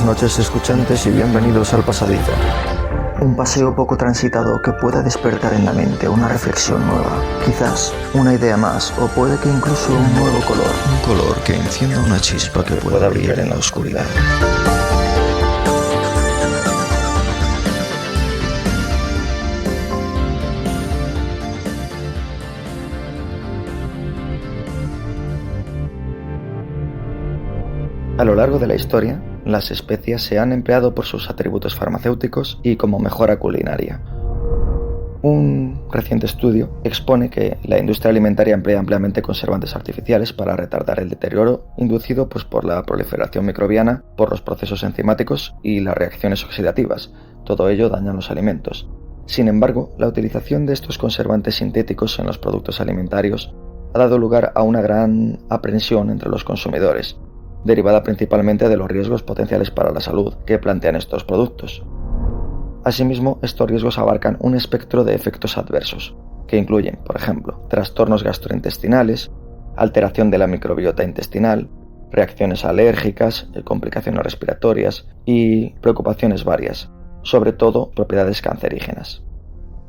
noches, escuchantes, y bienvenidos al Pasadizo. Un paseo poco transitado que pueda despertar en la mente una reflexión nueva, quizás una idea más, o puede que incluso un nuevo color. Un color que encienda una chispa que pueda brillar en la oscuridad. A lo largo de la historia, las especias se han empleado por sus atributos farmacéuticos y como mejora culinaria. Un reciente estudio expone que la industria alimentaria emplea ampliamente conservantes artificiales para retardar el deterioro inducido por la proliferación microbiana, por los procesos enzimáticos y las reacciones oxidativas. Todo ello daña los alimentos. Sin embargo, la utilización de estos conservantes sintéticos en los productos alimentarios ha dado lugar a una gran aprensión entre los consumidores, derivada principalmente de los riesgos potenciales para la salud que plantean estos productos. Asimismo, estos riesgos abarcan un espectro de efectos adversos, que incluyen, por ejemplo, trastornos gastrointestinales, alteración de la microbiota intestinal, reacciones alérgicas, complicaciones respiratorias y preocupaciones varias, sobre todo propiedades cancerígenas.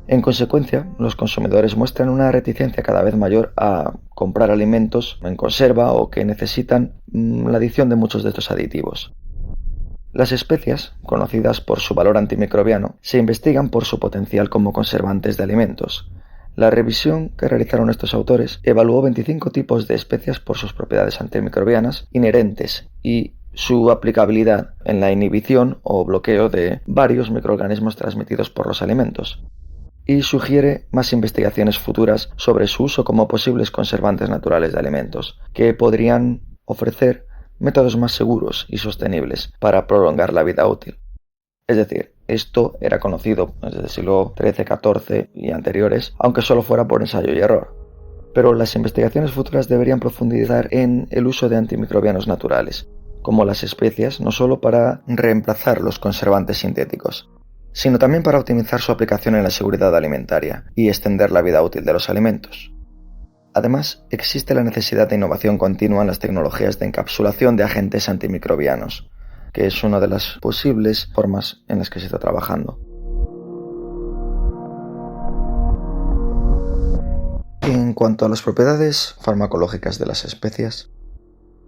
En consecuencia, los consumidores muestran una reticencia cada vez mayor a comprar alimentos en conserva o que necesitan la adición de muchos de estos aditivos. Las especias, conocidas por su valor antimicrobiano, se investigan por su potencial como conservantes de alimentos. La revisión que realizaron estos autores evaluó 25 tipos de especias por sus propiedades antimicrobianas inherentes y su aplicabilidad en la inhibición o bloqueo de varios microorganismos transmitidos por los alimentos, y sugiere más investigaciones futuras sobre su uso como posibles conservantes naturales de alimentos, que podrían ofrecer métodos más seguros y sostenibles para prolongar la vida útil. Es decir, esto era conocido desde el siglo XIII, XIV y anteriores, aunque solo fuera por ensayo y error. Pero las investigaciones futuras deberían profundizar en el uso de antimicrobianos naturales, como las especias, no solo para reemplazar los conservantes sintéticos, sino también para optimizar su aplicación en la seguridad alimentaria y extender la vida útil de los alimentos. Además, existe la necesidad de innovación continua en las tecnologías de encapsulación de agentes antimicrobianos, que es una de las posibles formas en las que se está trabajando. En cuanto a las propiedades farmacológicas de las especias,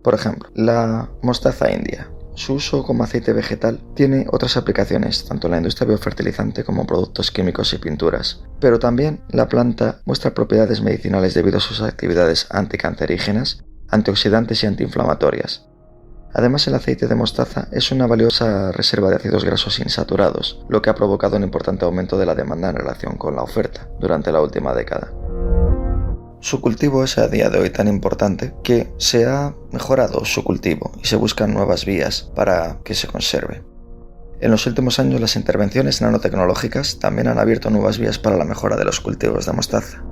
por ejemplo, la mostaza india. Su uso como aceite vegetal tiene otras aplicaciones, tanto en la industria biofertilizante como productos químicos y pinturas. Pero también la planta muestra propiedades medicinales debido a sus actividades anticancerígenas, antioxidantes y antiinflamatorias. Además, el aceite de mostaza es una valiosa reserva de ácidos grasos insaturados, lo que ha provocado un importante aumento de la demanda en relación con la oferta durante la última década. Su cultivo es a día de hoy tan importante que se ha mejorado su cultivo y se buscan nuevas vías para que se conserve. En los últimos años, las intervenciones nanotecnológicas también han abierto nuevas vías para la mejora de los cultivos de mostaza.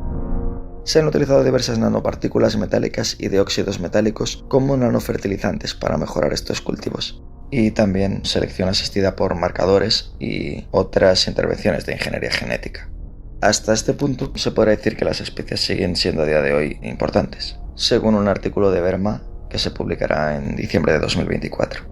Se han utilizado diversas nanopartículas metálicas y de óxidos metálicos como nanofertilizantes para mejorar estos cultivos, y también selección asistida por marcadores y otras intervenciones de ingeniería genética. Hasta este punto, se podrá decir que las especias siguen siendo a día de hoy importantes, según un artículo de Verma que se publicará en diciembre de 2024.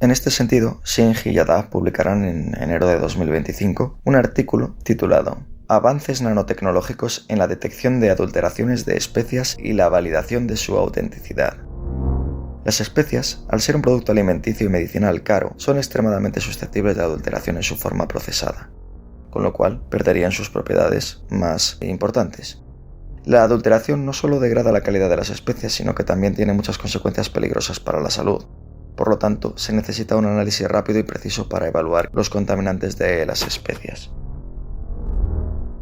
En este sentido, Singh y Yadav publicarán en enero de 2025 un artículo titulado Avances nanotecnológicos en la detección de adulteraciones de especias y la validación de su autenticidad. Las especias, al ser un producto alimenticio y medicinal caro, son extremadamente susceptibles de adulteración en su forma procesada, con lo cual perderían sus propiedades más importantes. La adulteración no solo degrada la calidad de las especias, sino que también tiene muchas consecuencias peligrosas para la salud. Por lo tanto, se necesita un análisis rápido y preciso para evaluar los contaminantes de las especias.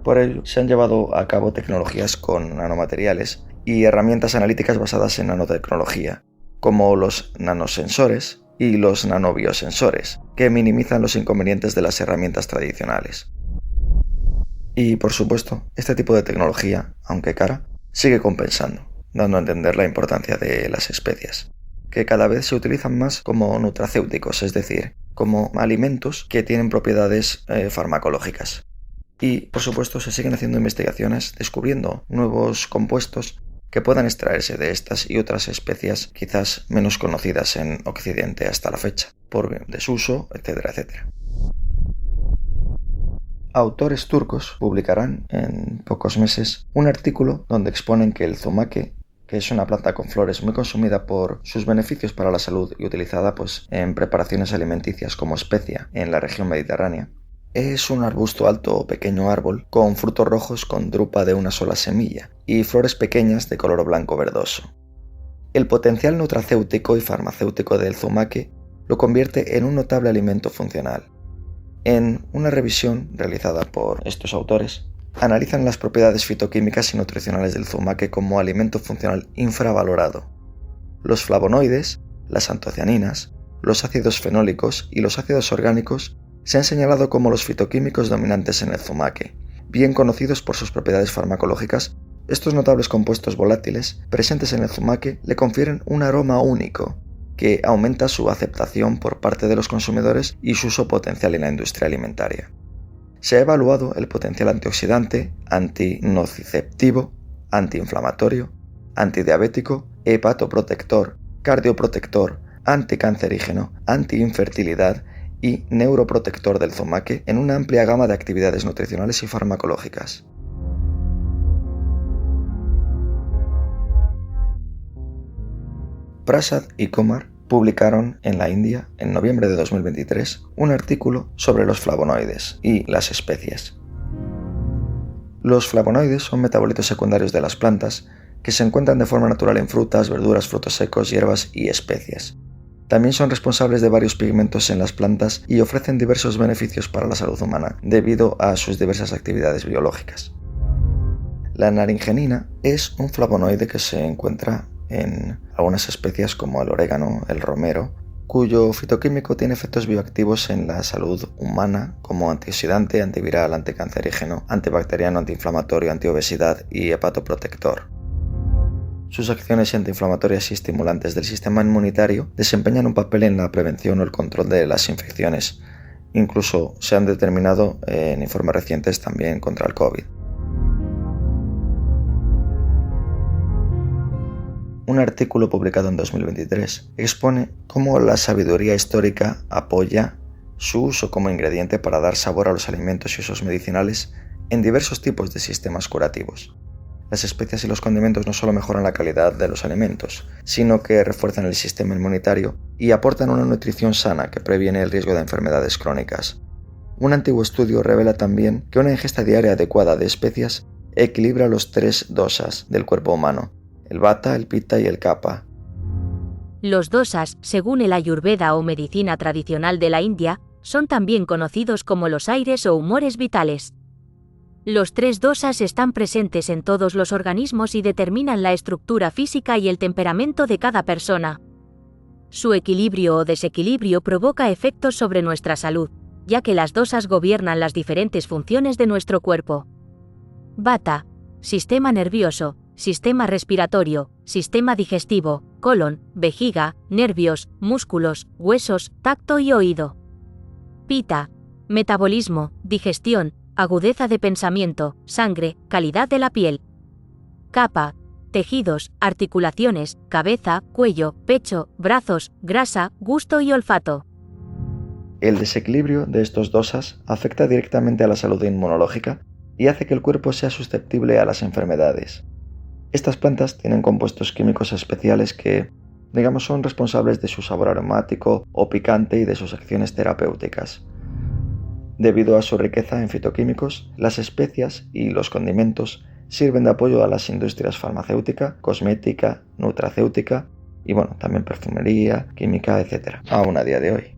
Por ello, se han llevado a cabo tecnologías con nanomateriales y herramientas analíticas basadas en nanotecnología, como los nanosensores y los nanobiosensores, que minimizan los inconvenientes de las herramientas tradicionales. Y, por supuesto, este tipo de tecnología, aunque cara, sigue compensando, dando a entender la importancia de las especias, que cada vez se utilizan más como nutracéuticos, es decir, como alimentos que tienen propiedades farmacológicas. Y, por supuesto, se siguen haciendo investigaciones descubriendo nuevos compuestos que puedan extraerse de estas y otras especias quizás menos conocidas en Occidente hasta la fecha, por desuso, etcétera, etcétera. Autores turcos publicarán en pocos meses un artículo donde exponen que el zumaque, que es una planta con flores muy consumida por sus beneficios para la salud y utilizada en preparaciones alimenticias como especia en la región mediterránea, es un arbusto alto o pequeño árbol con frutos rojos con drupa de una sola semilla y flores pequeñas de color blanco verdoso. El potencial nutracéutico y farmacéutico del zumaque lo convierte en un notable alimento funcional. En una revisión realizada por estos autores, analizan las propiedades fitoquímicas y nutricionales del zumaque como alimento funcional infravalorado. Los flavonoides, las antocianinas, los ácidos fenólicos y los ácidos orgánicos se han señalado como los fitoquímicos dominantes en el zumaque. Bien conocidos por sus propiedades farmacológicas, estos notables compuestos volátiles presentes en el zumaque le confieren un aroma único, que aumenta su aceptación por parte de los consumidores y su uso potencial en la industria alimentaria. Se ha evaluado el potencial antioxidante, antinociceptivo, antiinflamatorio, antidiabético, hepatoprotector, cardioprotector, anticancerígeno, antiinfertilidad y neuroprotector del zumaque en una amplia gama de actividades nutricionales y farmacológicas. Prasad y Kumar publicaron en la India, en noviembre de 2023, un artículo sobre los flavonoides y las especias. Los flavonoides son metabolitos secundarios de las plantas que se encuentran de forma natural en frutas, verduras, frutos secos, hierbas y especias. También son responsables de varios pigmentos en las plantas y ofrecen diversos beneficios para la salud humana debido a sus diversas actividades biológicas. La naringenina es un flavonoide que se encuentra en algunas especias como el orégano, el romero, cuyo fitoquímico tiene efectos bioactivos en la salud humana como antioxidante, antiviral, anticancerígeno, antibacteriano, antiinflamatorio, antiobesidad y hepatoprotector. Sus acciones antiinflamatorias y estimulantes del sistema inmunitario desempeñan un papel en la prevención o el control de las infecciones. Incluso se han determinado en informes recientes también contra el COVID. Un artículo publicado en 2023 expone cómo la sabiduría histórica apoya su uso como ingrediente para dar sabor a los alimentos y usos medicinales en diversos tipos de sistemas curativos. Las especias y los condimentos no solo mejoran la calidad de los alimentos, sino que refuerzan el sistema inmunitario y aportan una nutrición sana que previene el riesgo de enfermedades crónicas. Un antiguo estudio revela también que una ingesta diaria adecuada de especias equilibra los 3 dosas del cuerpo humano: el vata, el pitta y el kapha. Los dosas, según el Ayurveda o medicina tradicional de la India, son también conocidos como los aires o humores vitales. Los 3 dosas están presentes en todos los organismos y determinan la estructura física y el temperamento de cada persona. Su equilibrio o desequilibrio provoca efectos sobre nuestra salud, ya que las dosas gobiernan las diferentes funciones de nuestro cuerpo. Vata: sistema nervioso, sistema respiratorio, sistema digestivo, colon, vejiga, nervios, músculos, huesos, tacto y oído. Pitta: metabolismo, digestión, agudeza de pensamiento, sangre, calidad de la piel. Kapha: tejidos, articulaciones, cabeza, cuello, pecho, brazos, grasa, gusto y olfato. El desequilibrio de estos dosas afecta directamente a la salud inmunológica y hace que el cuerpo sea susceptible a las enfermedades. Estas plantas tienen compuestos químicos especiales que, son responsables de su sabor aromático o picante y de sus acciones terapéuticas. Debido a su riqueza en fitoquímicos, las especias y los condimentos sirven de apoyo a las industrias farmacéutica, cosmética, nutracéutica y también perfumería, química, etc. aún a día de hoy.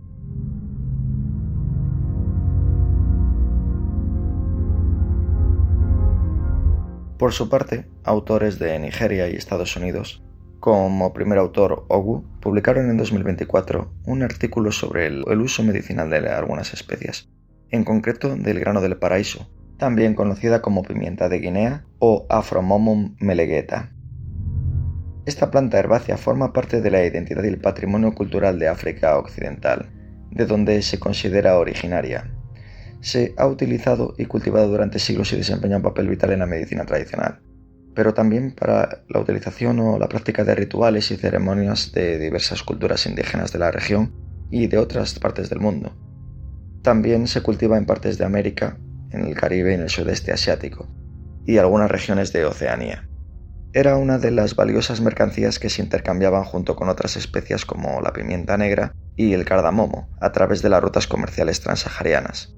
Por su parte, autores de Nigeria y Estados Unidos, como primer autor Ogu, publicaron en 2024 un artículo sobre el uso medicinal de algunas especias, en concreto del grano del paraíso, también conocida como pimienta de Guinea o Afromomum melegueta. Esta planta herbácea forma parte de la identidad y el patrimonio cultural de África Occidental, de donde se considera originaria. Se ha utilizado y cultivado durante siglos y desempeña un papel vital en la medicina tradicional. pero también para la utilización o la práctica de rituales y ceremonias de diversas culturas indígenas de la región y de otras partes del mundo. También se cultiva en partes de América, en el Caribe y en el sudeste asiático, y algunas regiones de Oceanía. Era una de las valiosas mercancías que se intercambiaban junto con otras especias como la pimienta negra y el cardamomo a través de las rutas comerciales transsaharianas.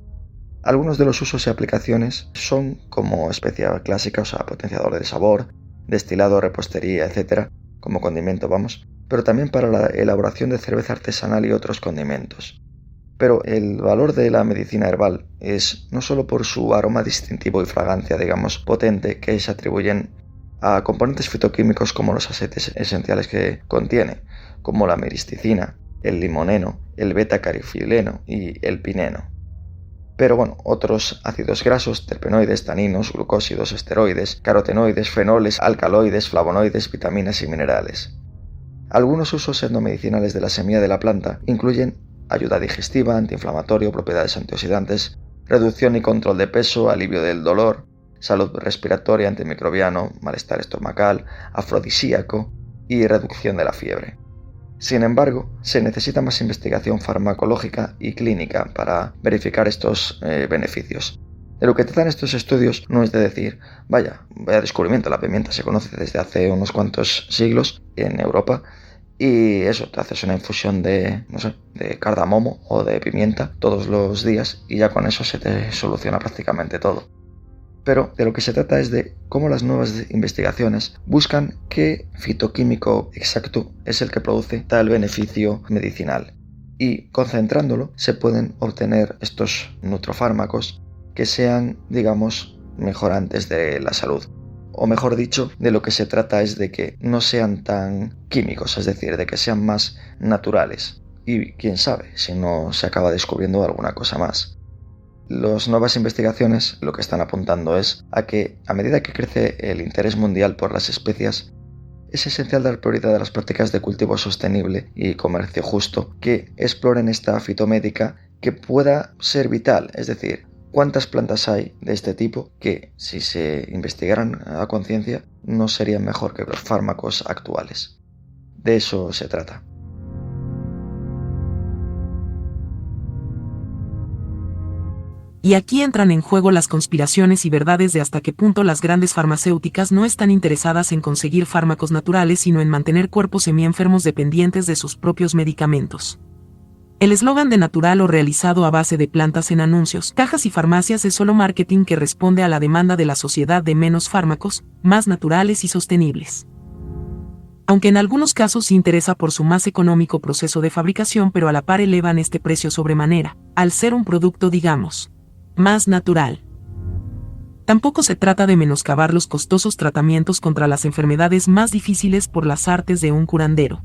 Algunos de los usos y aplicaciones son como especia clásica, o sea, potenciador de sabor, destilado, repostería, etc., como condimento, pero también para la elaboración de cerveza artesanal y otros condimentos. Pero el valor de la medicina herbal es no solo por su aroma distintivo y fragancia, potente, que se atribuyen a componentes fitoquímicos como los aceites esenciales que contiene, como la miristicina, el limoneno, el beta-carifileno y el pineno. Pero otros ácidos grasos, terpenoides, taninos, glucósidos, esteroides, carotenoides, fenoles, alcaloides, flavonoides, vitaminas y minerales. Algunos usos endomedicinales de la semilla de la planta incluyen ayuda digestiva, antiinflamatorio, propiedades antioxidantes, reducción y control de peso, alivio del dolor, salud respiratoria, antimicrobiano, malestar estomacal, afrodisíaco y reducción de la fiebre. Sin embargo, se necesita más investigación farmacológica y clínica para verificar estos beneficios. De lo que tratan estos estudios no es de decir, vaya descubrimiento, la pimienta se conoce desde hace unos cuantos siglos en Europa y eso, te haces una infusión de cardamomo o de pimienta todos los días y ya con eso se te soluciona prácticamente todo. Pero de lo que se trata es de cómo las nuevas investigaciones buscan qué fitoquímico exacto es el que produce tal beneficio medicinal. Y concentrándolo se pueden obtener estos nutrofármacos que sean, mejorantes de la salud. O mejor dicho, de lo que se trata es de que no sean tan químicos, es decir, de que sean más naturales. Y quién sabe si no se acaba descubriendo alguna cosa más. Las nuevas investigaciones lo que están apuntando es a que, a medida que crece el interés mundial por las especias, es esencial dar prioridad a las prácticas de cultivo sostenible y comercio justo que exploren esta fitomédica que pueda ser vital, es decir, cuántas plantas hay de este tipo que, si se investigaran a conciencia, no serían mejor que los fármacos actuales. De eso se trata. Y aquí entran en juego las conspiraciones y verdades de hasta qué punto las grandes farmacéuticas no están interesadas en conseguir fármacos naturales sino en mantener cuerpos semienfermos dependientes de sus propios medicamentos. El eslogan de natural o realizado a base de plantas en anuncios, cajas y farmacias es solo marketing que responde a la demanda de la sociedad de menos fármacos, más naturales y sostenibles. Aunque en algunos casos interesa por su más económico proceso de fabricación, pero a la par elevan este precio sobremanera, al ser un producto más natural. Tampoco se trata de menoscabar los costosos tratamientos contra las enfermedades más difíciles por las artes de un curandero.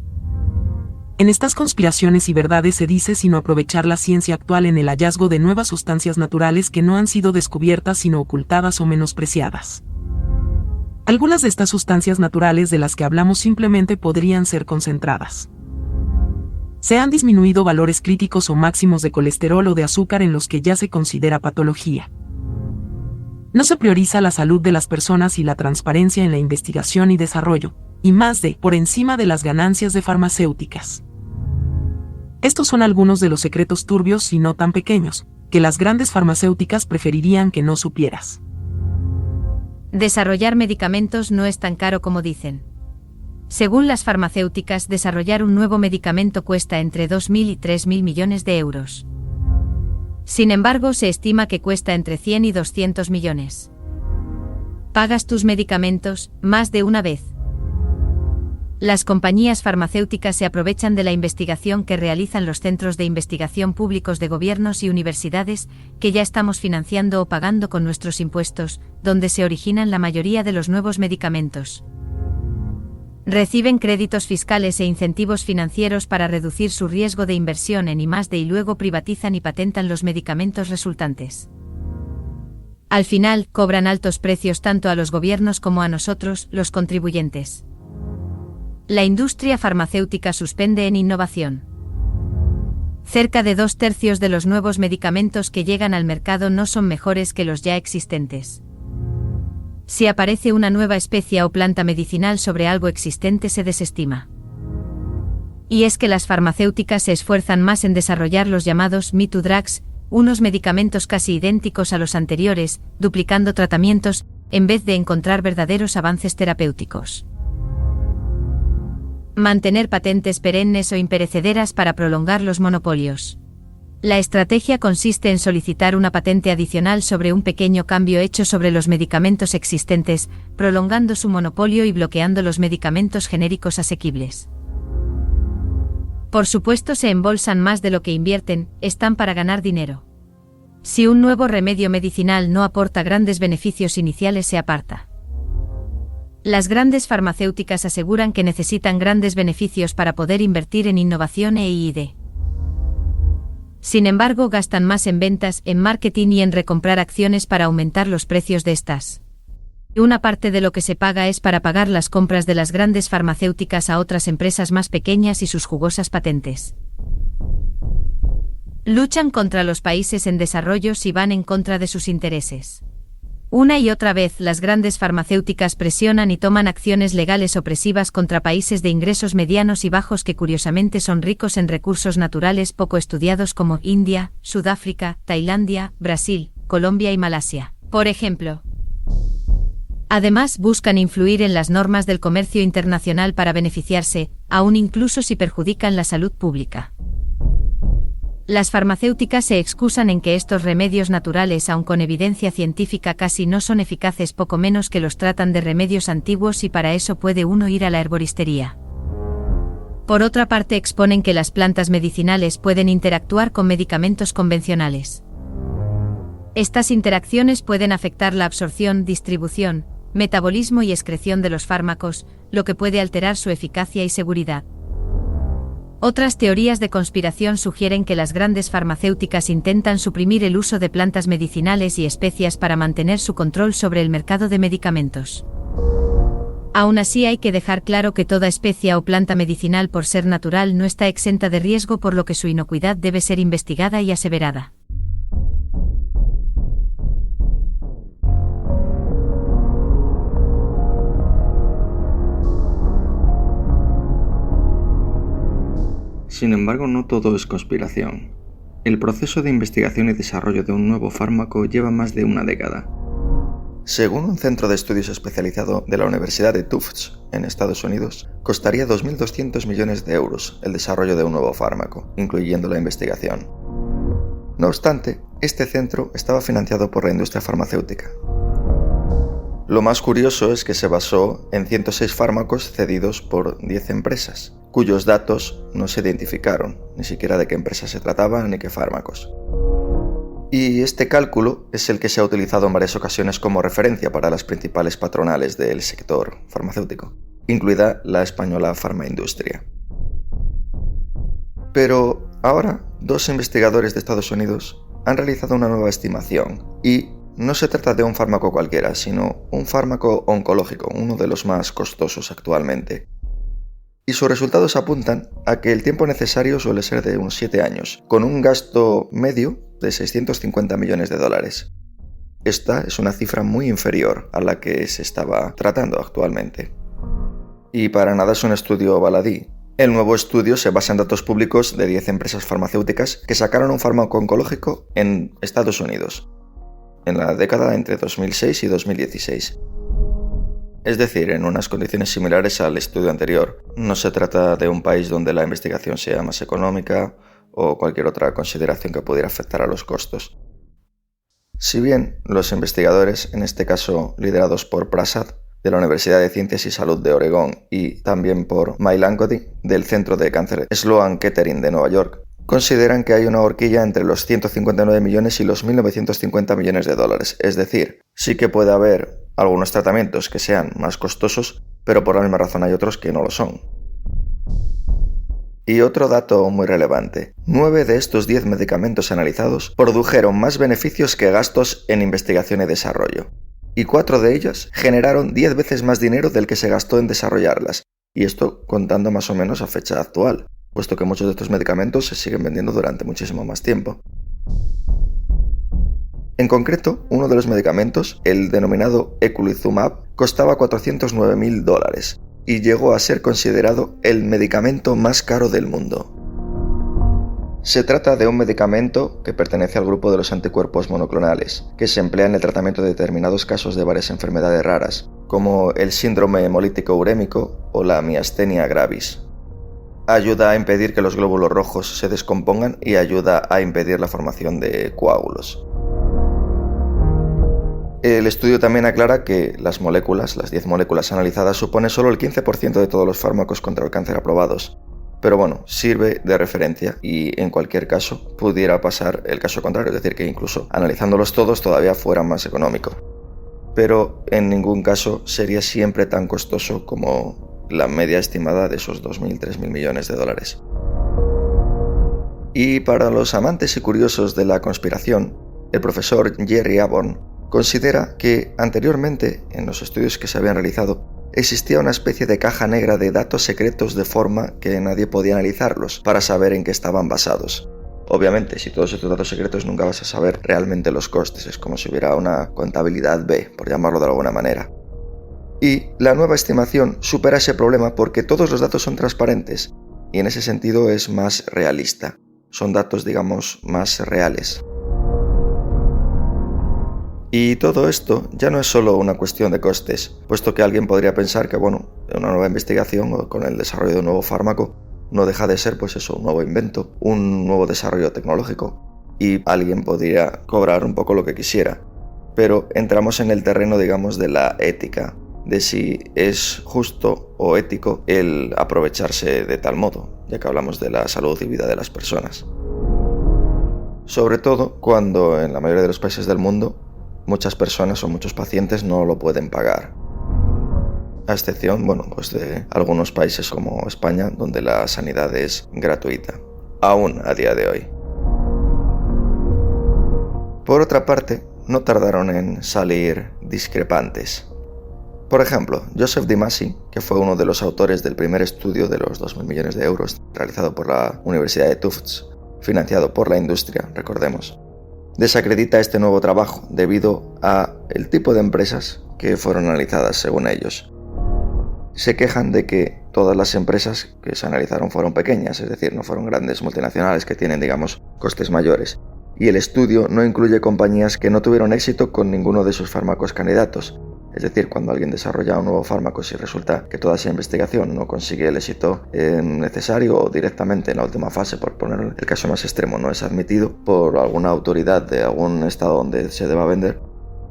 En estas conspiraciones y verdades se dice sino aprovechar la ciencia actual en el hallazgo de nuevas sustancias naturales que no han sido descubiertas sino ocultadas o menospreciadas. Algunas de estas sustancias naturales de las que hablamos simplemente podrían ser concentradas. Se han disminuido valores críticos o máximos de colesterol o de azúcar en los que ya se considera patología. No se prioriza la salud de las personas y la transparencia en la investigación y desarrollo, y más por encima de las ganancias de farmacéuticas. Estos son algunos de los secretos turbios y no tan pequeños, que las grandes farmacéuticas preferirían que no supieras. Desarrollar medicamentos no es tan caro como dicen. Según las farmacéuticas, desarrollar un nuevo medicamento cuesta entre 2.000 y 3.000 millones de euros. Sin embargo, se estima que cuesta entre 100 y 200 millones. ¿Pagas tus medicamentos más de una vez? Las compañías farmacéuticas se aprovechan de la investigación que realizan los centros de investigación públicos de gobiernos y universidades, que ya estamos financiando o pagando con nuestros impuestos, donde se originan la mayoría de los nuevos medicamentos. Reciben créditos fiscales e incentivos financieros para reducir su riesgo de inversión en I+D y luego privatizan y patentan los medicamentos resultantes. Al final, cobran altos precios tanto a los gobiernos como a nosotros, los contribuyentes. La industria farmacéutica suspende en innovación. Cerca de 2/3 de los nuevos medicamentos que llegan al mercado no son mejores que los ya existentes. Si aparece una nueva especie o planta medicinal sobre algo existente se desestima. Y es que las farmacéuticas se esfuerzan más en desarrollar los llamados Me Too Drugs, unos medicamentos casi idénticos a los anteriores, duplicando tratamientos, en vez de encontrar verdaderos avances terapéuticos. Mantener patentes perennes o imperecederas para prolongar los monopolios. La estrategia consiste en solicitar una patente adicional sobre un pequeño cambio hecho sobre los medicamentos existentes, prolongando su monopolio y bloqueando los medicamentos genéricos asequibles. Por supuesto, se embolsan más de lo que invierten, están para ganar dinero. Si un nuevo remedio medicinal no aporta grandes beneficios iniciales, se aparta. Las grandes farmacéuticas aseguran que necesitan grandes beneficios para poder invertir en innovación e I+D. Sin embargo, gastan más en ventas, en marketing y en recomprar acciones para aumentar los precios de estas. Una parte de lo que se paga es para pagar las compras de las grandes farmacéuticas a otras empresas más pequeñas y sus jugosas patentes. Luchan contra los países en desarrollo si van en contra de sus intereses. Una y otra vez las grandes farmacéuticas presionan y toman acciones legales opresivas contra países de ingresos medianos y bajos que curiosamente son ricos en recursos naturales poco estudiados como India, Sudáfrica, Tailandia, Brasil, Colombia y Malasia, por ejemplo. Además, buscan influir en las normas del comercio internacional para beneficiarse, aun incluso si perjudican la salud pública. Las farmacéuticas se excusan en que estos remedios naturales, aun con evidencia científica, casi no son eficaces, poco menos que los tratan de remedios antiguos, y para eso puede uno ir a la herboristería. Por otra parte, exponen que las plantas medicinales pueden interactuar con medicamentos convencionales. Estas interacciones pueden afectar la absorción, distribución, metabolismo y excreción de los fármacos, lo que puede alterar su eficacia y seguridad. Otras teorías de conspiración sugieren que las grandes farmacéuticas intentan suprimir el uso de plantas medicinales y especias para mantener su control sobre el mercado de medicamentos. Aún así, hay que dejar claro que toda especia o planta medicinal, por ser natural, no está exenta de riesgo, por lo que su inocuidad debe ser investigada y aseverada. Sin embargo, no todo es conspiración. El proceso de investigación y desarrollo de un nuevo fármaco lleva más de una década. Según un centro de estudios especializado de la Universidad de Tufts, en Estados Unidos, costaría 2.200 millones de euros el desarrollo de un nuevo fármaco, incluyendo la investigación. No obstante, este centro estaba financiado por la industria farmacéutica. Lo más curioso es que se basó en 106 fármacos cedidos por 10 empresas, cuyos datos no se identificaron, ni siquiera de qué empresa se trataba ni qué fármacos. Y este cálculo es el que se ha utilizado en varias ocasiones como referencia para las principales patronales del sector farmacéutico, incluida la española Farmaindustria. Pero ahora, 2 investigadores de Estados Unidos han realizado una nueva estimación y no se trata de un fármaco cualquiera, sino un fármaco oncológico, uno de los más costosos actualmente. Y sus resultados apuntan a que el tiempo necesario suele ser de unos 7 años, con un gasto medio de 650 millones de dólares. Esta es una cifra muy inferior a la que se estaba tratando actualmente. Y para nada es un estudio baladí. El nuevo estudio se basa en datos públicos de 10 empresas farmacéuticas que sacaron un fármaco oncológico en Estados Unidos, en la década entre 2006 y 2016. Es decir, en unas condiciones similares al estudio anterior. No se trata de un país donde la investigación sea más económica o cualquier otra consideración que pudiera afectar a los costos. Si bien los investigadores, en este caso liderados por Prasad, de la Universidad de Ciencias y Salud de Oregón, y también por Mike Langody, del Centro de Cáncer Sloan Kettering de Nueva York, consideran que hay una horquilla entre los 159 millones y los 1.950 millones de dólares. Es decir, sí que puede haber algunos tratamientos que sean más costosos, pero por la misma razón hay otros que no lo son. Y otro dato muy relevante: 9 de estos 10 medicamentos analizados produjeron más beneficios que gastos en investigación y desarrollo. Y 4 de ellos generaron 10 veces más dinero del que se gastó en desarrollarlas. Y esto contando más o menos a fecha actual, puesto que muchos de estos medicamentos se siguen vendiendo durante muchísimo más tiempo. En concreto, uno de los medicamentos, el denominado eculizumab, costaba $409.000 y llegó a ser considerado el medicamento más caro del mundo. Se trata de un medicamento que pertenece al grupo de los anticuerpos monoclonales, que se emplea en el tratamiento de determinados casos de varias enfermedades raras, como el síndrome hemolítico urémico o la miastenia gravis. Ayuda a impedir que los glóbulos rojos se descompongan y ayuda a impedir la formación de coágulos. El estudio también aclara que las 10 moléculas analizadas, suponen solo el 15% de todos los fármacos contra el cáncer aprobados. Pero bueno, sirve de referencia y en cualquier caso pudiera pasar el caso contrario, es decir, que incluso analizándolos todos todavía fuera más económico. Pero en ningún caso sería siempre tan costoso como la media estimada de esos 2.000-3.000 millones de dólares. Y para los amantes y curiosos de la conspiración, el profesor Jerry Aborn considera que anteriormente, en los estudios que se habían realizado, existía una especie de caja negra de datos secretos de forma que nadie podía analizarlos para saber en qué estaban basados. Obviamente, si todos estos datos secretos nunca vas a saber realmente los costes, es como si hubiera una contabilidad B, por llamarlo de alguna manera. Y la nueva estimación supera ese problema porque todos los datos son transparentes y en ese sentido es más realista. Son datos, digamos, más reales. Y todo esto ya no es solo una cuestión de costes, puesto que alguien podría pensar que, una nueva investigación o con el desarrollo de un nuevo fármaco no deja de ser, un nuevo invento, un nuevo desarrollo tecnológico, y alguien podría cobrar un poco lo que quisiera. Pero entramos en el terreno, digamos, de la ética, de si es justo o ético el aprovecharse de tal modo, ya que hablamos de la salud y vida de las personas. Sobre todo cuando en la mayoría de los países del mundo muchas personas o muchos pacientes no lo pueden pagar. A excepción, de algunos países como España, donde la sanidad es gratuita, aún a día de hoy. Por otra parte, no tardaron en salir discrepantes. Por ejemplo, Joseph DiMasi, que fue uno de los autores del primer estudio de los 2.000 millones de euros realizado por la Universidad de Tufts, financiado por la industria, recordemos, desacredita este nuevo trabajo debido a el tipo de empresas que fueron analizadas según ellos. Se quejan de que todas las empresas que se analizaron fueron pequeñas, es decir, no fueron grandes multinacionales que tienen, costes mayores. Y el estudio no incluye compañías que no tuvieron éxito con ninguno de sus fármacos candidatos. Es decir, cuando alguien desarrolla un nuevo fármaco, si resulta que toda esa investigación no consigue el éxito necesario o directamente en la última fase, por poner el caso más extremo, no es admitido por alguna autoridad de algún estado donde se deba vender,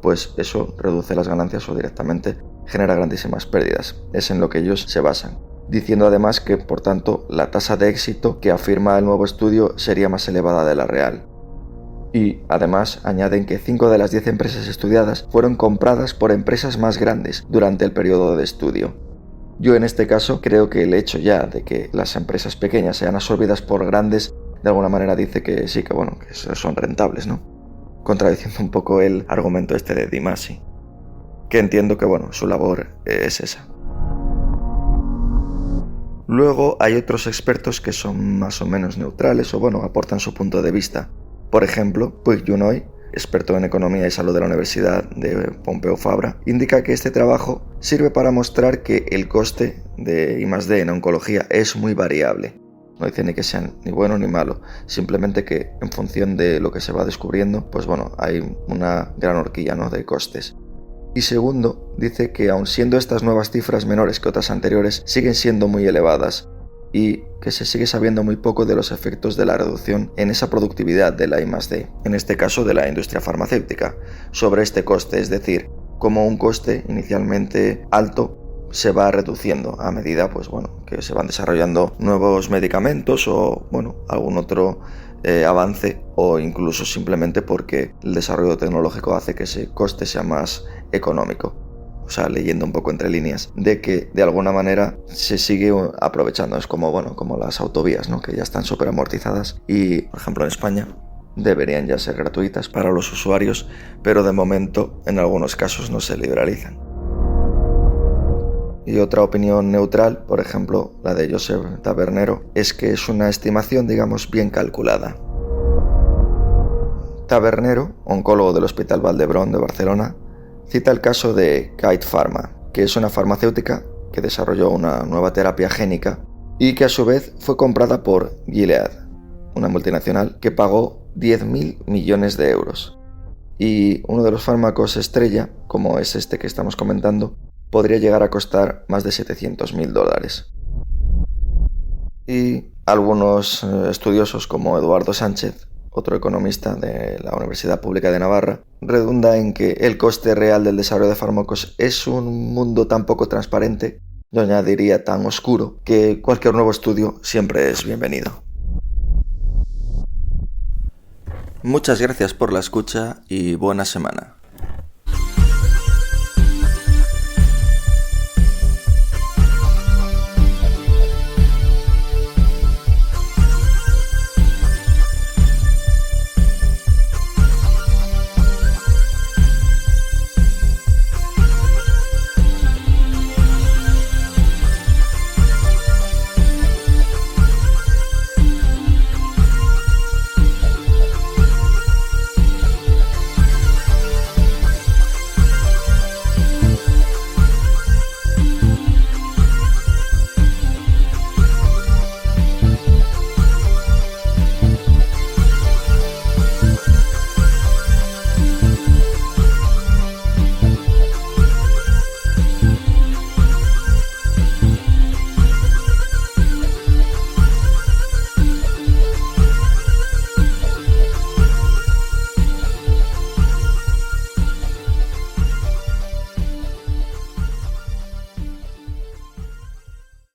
pues eso reduce las ganancias o directamente genera grandísimas pérdidas. Es en lo que ellos se basan, diciendo además que, por tanto, la tasa de éxito que afirma el nuevo estudio sería más elevada de la real. Y, además, añaden que 5 de las 10 empresas estudiadas fueron compradas por empresas más grandes durante el periodo de estudio. Yo en este caso creo que el hecho ya de que las empresas pequeñas sean absorbidas por grandes, de alguna manera dice que sí, que son rentables, ¿no? Contradiciendo un poco el argumento de DiMasi, que entiendo que, su labor es esa. Luego hay otros expertos que son más o menos neutrales o, aportan su punto de vista. Por ejemplo, Puig Junoy, experto en economía y salud de la Universidad de Pompeu Fabra, indica que este trabajo sirve para mostrar que el coste de I+D en oncología es muy variable. No dice ni que sea ni bueno ni malo, simplemente que en función de lo que se va descubriendo, hay una gran horquilla, de costes. Y segundo, dice que aun siendo estas nuevas cifras menores que otras anteriores, siguen siendo muy elevadas, y que se sigue sabiendo muy poco de los efectos de la reducción en esa productividad de la I+D, en este caso de la industria farmacéutica, sobre este coste, es decir, cómo un coste inicialmente alto se va reduciendo a medida que se van desarrollando nuevos medicamentos o algún otro avance, o incluso simplemente porque el desarrollo tecnológico hace que ese coste sea más económico. O sea, leyendo un poco entre líneas, de que de alguna manera se sigue aprovechando. Es como las autovías, que ya están súper amortizadas y, por ejemplo, en España deberían ya ser gratuitas para los usuarios, pero de momento en algunos casos no se liberalizan. Y otra opinión neutral, por ejemplo, la de Josep Tabernero, es que es una estimación, bien calculada. Tabernero, oncólogo del Hospital Vall d'Hebron de Barcelona, cita el caso de Kite Pharma, que es una farmacéutica que desarrolló una nueva terapia génica y que a su vez fue comprada por Gilead, una multinacional que pagó 10.000 millones de euros. Y uno de los fármacos estrella, como es este que estamos comentando, podría llegar a costar más de $700.000. Y algunos estudiosos como Eduardo Sánchez, otro economista de la Universidad Pública de Navarra, redunda en que el coste real del desarrollo de fármacos es un mundo tan poco transparente, yo añadiría tan oscuro, que cualquier nuevo estudio siempre es bienvenido. Muchas gracias por la escucha y buena semana.